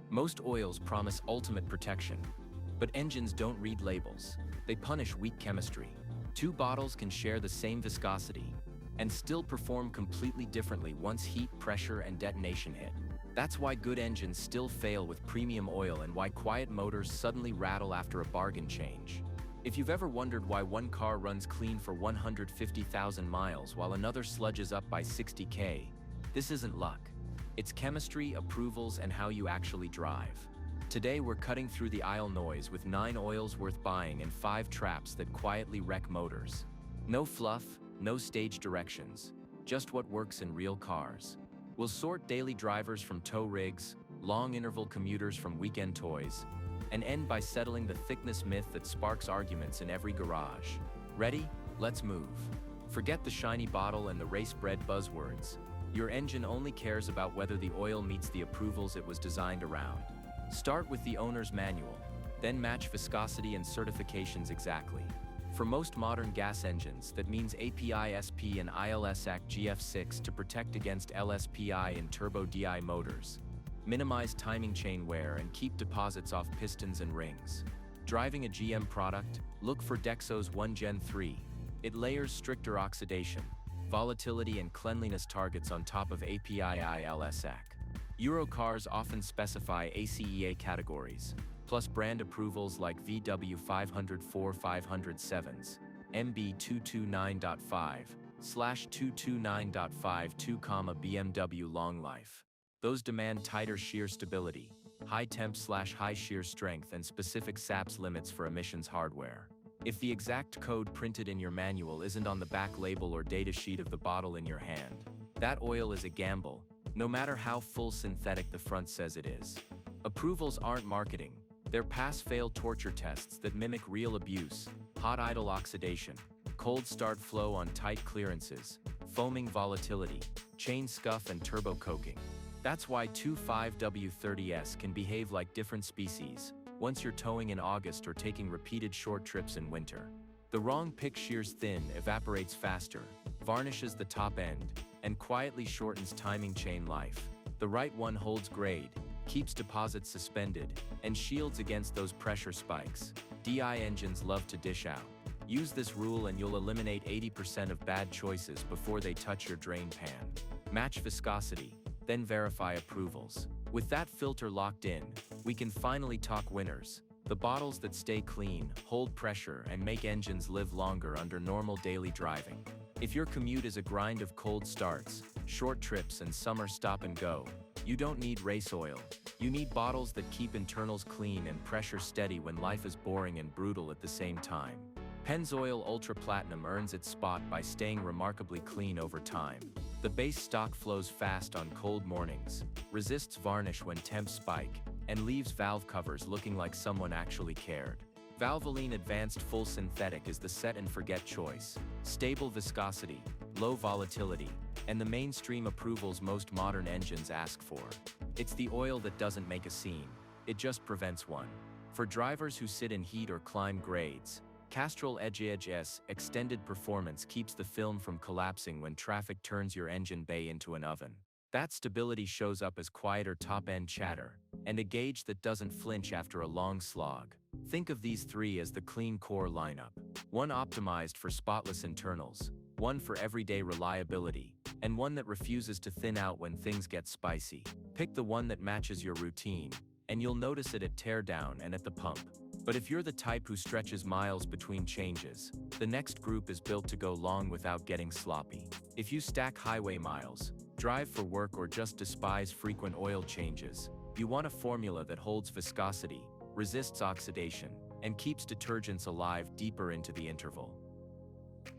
Most oils promise ultimate protection, but engines don't read labels. They punish weak chemistry. Two bottles can share the same viscosity and still perform completely differently once heat, pressure, and detonation hit. That's why good engines still fail with premium oil and why quiet motors suddenly rattle after a bargain change. If you've ever wondered why one car runs clean for 150,000 miles while another sludges up by 60K, this isn't luck. It's chemistry, approvals, and how you actually drive. Today we're cutting through the aisle noise with 9 oils worth buying and 5 traps that quietly wreck motors. No fluff, no stage directions, just what works in real cars. We'll sort daily drivers from tow rigs, long-interval commuters from weekend toys, and end by settling the thickness myth that sparks arguments in every garage. Ready? Let's move. Forget the shiny bottle and the race-bred buzzwords. Your engine only cares about whether the oil meets the approvals it was designed around. Start with the owner's manual, then match viscosity and certifications exactly. For most modern gas engines, that means API-SP and ILS-AC GF6 to protect against LSPI and turbo DI motors. Minimize timing chain wear and keep deposits off pistons and rings. Driving a GM product? Look for Dexo's 1 Gen 3. It layers stricter oxidation, volatility, and cleanliness targets on top of API-ILS-AC. Euro cars often specify ACEA categories, plus brand approvals like VW 504-507s, MB 229.5/229.52, BMW long life. Those demand tighter shear stability, high temp/high shear strength, and specific SAPS limits for emissions hardware. If the exact code printed in your manual isn't on the back label or datasheet of the bottle in your hand, that oil is a gamble, no matter how full synthetic the front says it is. Approvals aren't marketing. They're pass-fail torture tests that mimic real abuse: hot idle oxidation, cold start flow on tight clearances, foaming volatility, chain scuff, and turbo coking. That's why two 5W30s can behave like different species once you're towing in August or taking repeated short trips in winter. The wrong pick shears thin, evaporates faster, varnishes the top end, and quietly shortens timing chain life. The right one holds grade, keeps deposits suspended, and shields against those pressure spikes DI engines love to dish out. Use this rule and you'll eliminate 80% of bad choices before they touch your drain pan. Match viscosity, then verify approvals. With that filter locked in, we can finally talk winners. The bottles that stay clean, hold pressure, and make engines live longer under normal daily driving. If your commute is a grind of cold starts, short trips, and summer stop and go, you don't need race oil. You need bottles that keep internals clean and pressure steady when life is boring and brutal at the same time. Pennzoil Ultra Platinum earns its spot by staying remarkably clean over time. The base stock flows fast on cold mornings, resists varnish when temps spike, and leaves valve covers looking like someone actually cared. Valvoline Advanced Full Synthetic is the set-and-forget choice. Stable viscosity, low volatility, and the mainstream approvals most modern engines ask for. It's the oil that doesn't make a scene, it just prevents one. For drivers who sit in heat or climb grades, Castrol Edge Extended Performance keeps the film from collapsing when traffic turns your engine bay into an oven. That stability shows up as quieter top-end chatter, and a gauge that doesn't flinch after a long slog. Think of these 3 as the clean core lineup. One optimized for spotless internals, one for everyday reliability, and one that refuses to thin out when things get spicy. Pick the one that matches your routine, and you'll notice it at teardown and at the pump. But if you're the type who stretches miles between changes, the next group is built to go long without getting sloppy. If you stack highway miles, drive for work, or just despise frequent oil changes, you want a formula that holds viscosity, resists oxidation, and keeps detergents alive deeper into the interval.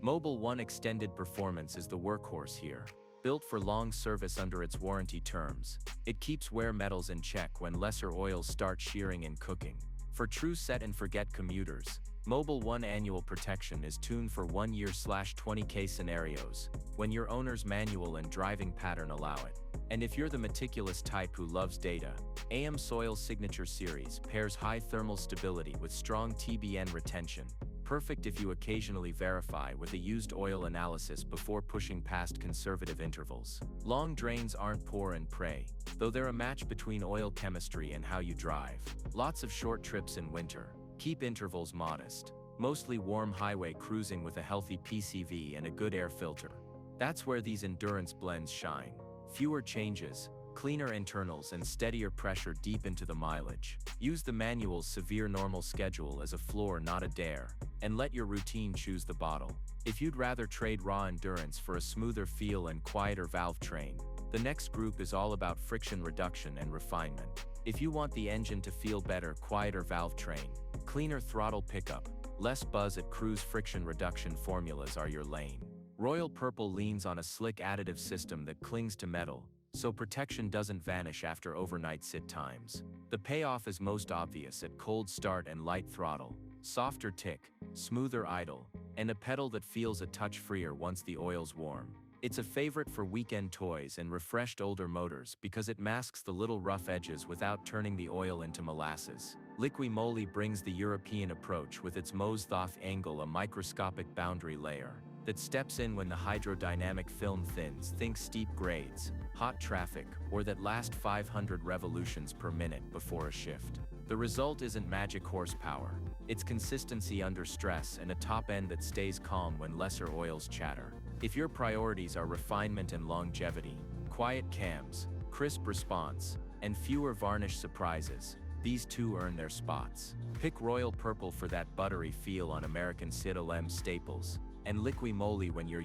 Mobil 1 Extended Performance is the workhorse here. Built for long service under its warranty terms, it keeps wear metals in check when lesser oils start shearing and cooking. For true set-and-forget commuters, Mobil 1 Annual Protection is tuned for 1 year/20K scenarios, when your owner's manual and driving pattern allow it. And if you're the meticulous type who loves data, AM Soil Signature Series pairs high thermal stability with strong TBN retention, perfect if you occasionally verify with a used oil analysis before pushing past conservative intervals. Long drains aren't pour and pray, though they're a match between oil chemistry and how you drive. Lots of short trips in winter. Keep intervals modest. Mostly warm highway cruising with a healthy PCV and a good air filter. That's where these endurance blends shine. Fewer changes, cleaner internals and steadier pressure deep into the mileage. Use the manual's severe normal schedule as a floor, not a dare, and let your routine choose the bottle. If you'd rather trade raw endurance for a smoother feel and quieter valve train, the next group is all about friction reduction and refinement. If you want the engine to feel better, quieter valve train, cleaner throttle pickup, less buzz at cruise, friction reduction formulas are your lane. Royal Purple leans on a slick additive system that clings to metal, so protection doesn't vanish after overnight sit times. The payoff is most obvious at cold start and light throttle, softer tick, smoother idle, and a pedal that feels a touch freer once the oil's warm. It's a favorite for weekend toys and refreshed older motors because it masks the little rough edges without turning the oil into molasses. Liqui Moly brings the European approach with its Mose-Thoth angle, a microscopic boundary layer that steps in when the hydrodynamic film thins. Think steep grades, hot traffic, or that last 500 revolutions per minute before a shift. The result isn't magic horsepower. It's consistency under stress and a top end that stays calm when lesser oils chatter. If your priorities are refinement and longevity, quiet cams, crisp response, and fewer varnish surprises, these two earn their spots. Pick Royal Purple for that buttery feel on American Citroën staples, and Liqui Moly when your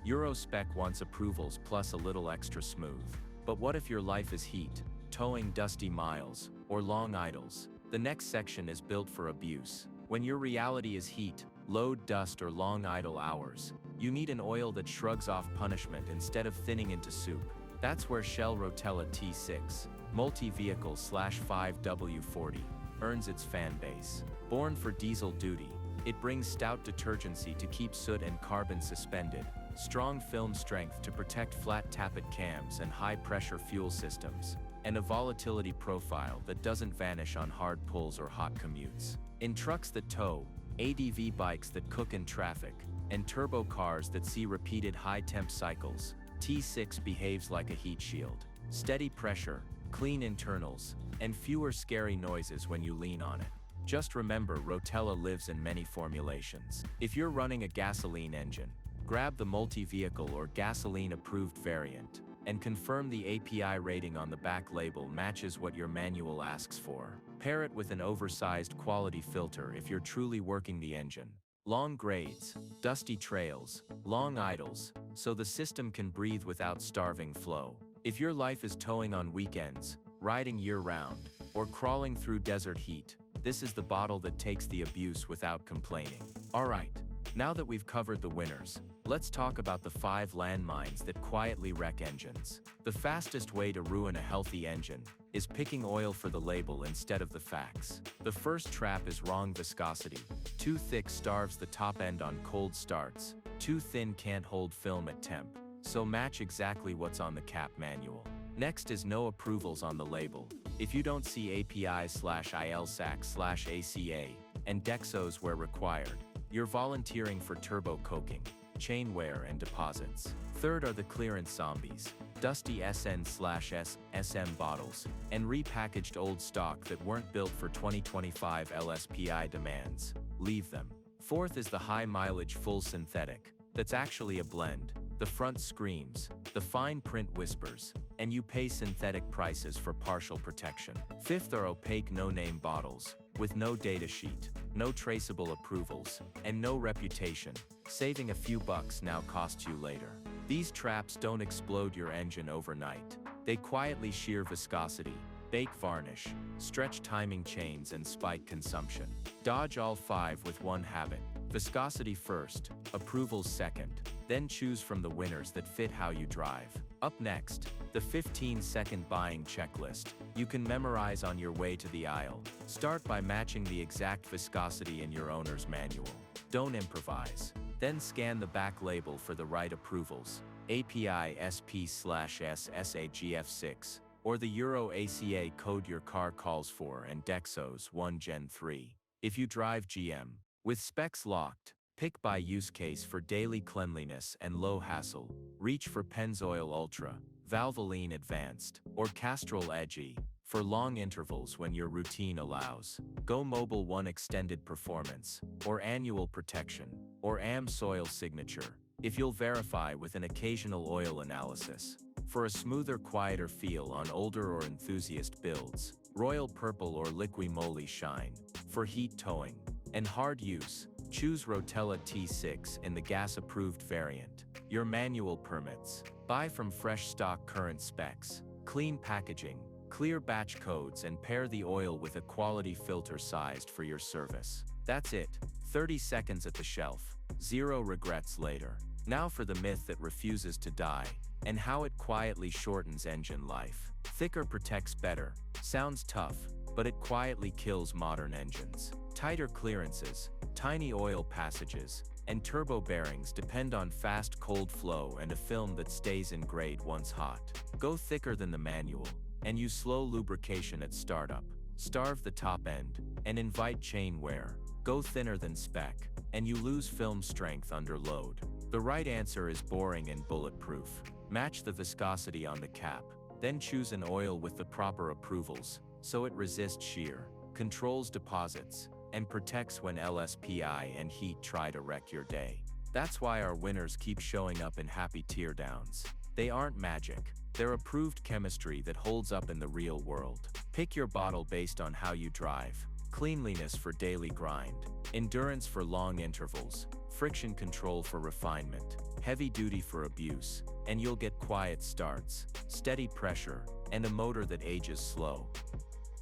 Euro spec wants approvals plus a little extra smooth. But what if your life is heat, towing dusty miles, or long idles? The next section is built for abuse. When your reality is heat, load, dust, or long idle hours, you need an oil that shrugs off punishment instead of thinning into soup. That's where Shell Rotella T6, multi-vehicle /5W40, earns its fan base. Born for diesel duty, it brings stout detergency to keep soot and carbon suspended, strong film strength to protect flat tappet cams and high-pressure fuel systems, and a volatility profile that doesn't vanish on hard pulls or hot commutes. In trucks that tow, ADV bikes that cook in traffic, and turbo cars that see repeated high-temp cycles, T6 behaves like a heat shield. Steady pressure, clean internals, and fewer scary noises when you lean on it. Just remember, Rotella lives in many formulations. If you're running a gasoline engine, grab the multi-vehicle or gasoline-approved variant, and confirm the API rating on the back label matches what your manual asks for. Pair it with an oversized quality filter if you're truly working the engine. Long grades, dusty trails, long idles, so the system can breathe without starving flow. If your life is towing on weekends, riding year-round, or crawling through desert heat, this is the bottle that takes the abuse without complaining. Alright, now that we've covered the winners, let's talk about the 5 landmines that quietly wreck engines. The fastest way to ruin a healthy engine is picking oil for the label instead of the facts. The first trap is wrong viscosity. Too thick starves the top end on cold starts, too thin can't hold film at temp, so match exactly what's on the cap manual. Next is no approvals on the label. If you don't see API/ILSAC/ACA and Dexos where required, you're volunteering for turbo coking, chain wear, and deposits. Third are the clearance zombies, dusty SN/SM bottles, and repackaged old stock that weren't built for 2025 LSPI demands. Leave them. Fourth is the high mileage full synthetic, that's actually a blend. The front screams, the fine print whispers, and you pay synthetic prices for partial protection. Fifth are opaque no-name bottles, with no data sheet, no traceable approvals, and no reputation. Saving a few bucks now costs you later. These traps don't explode your engine overnight. They quietly shear viscosity, bake varnish, stretch timing chains, and spike consumption. Dodge all 5 with one habit. Viscosity first, approvals second, then choose from the winners that fit how you drive. Up next, the 15-second buying checklist. You can memorize on your way to the aisle. Start by matching the exact viscosity in your owner's manual. Don't improvise. Then scan the back label for the right approvals, API SP/S/SAGF6, or the Euro ACA code your car calls for, and Dexos 1 Gen 3. If you drive GM, With specs locked, pick by use case for daily cleanliness and low hassle. Reach for Pennzoil Ultra, Valvoline Advanced, or Castrol Edge for long intervals when your routine allows. Go Mobile 1 Extended Performance, or Annual Protection, or AM Soil Signature, if you'll verify with an occasional oil analysis. For a smoother, quieter feel on older or enthusiast builds, Royal Purple or Liqui Moly Shine. For heat towing and hard use, choose Rotella T6 in the gas-approved variant. Your manual permits. Buy from fresh stock current specs, clean packaging, clear batch codes, and pair the oil with a quality filter sized for your service. That's it. 30 seconds at the shelf. Zero regrets later. Now for the myth that refuses to die, and how it quietly shortens engine life. Thicker protects better. Sounds tough, but it quietly kills modern engines. Tighter clearances, tiny oil passages, and turbo bearings depend on fast cold flow and a film that stays in grade once hot. Go thicker than the manual, and use slow lubrication at startup. Starve the top end, and invite chain wear. Go thinner than spec, and you lose film strength under load. The right answer is boring and bulletproof. Match the viscosity on the cap, then choose an oil with the proper approvals, so it resists shear, controls deposits, and protects when LSPI and heat try to wreck your day. That's why our winners keep showing up in happy teardowns. They aren't magic, they're approved chemistry that holds up in the real world. Pick your bottle based on how you drive. Cleanliness for daily grind, endurance for long intervals, friction control for refinement, heavy duty for abuse, and you'll get quiet starts, steady pressure, and a motor that ages slow.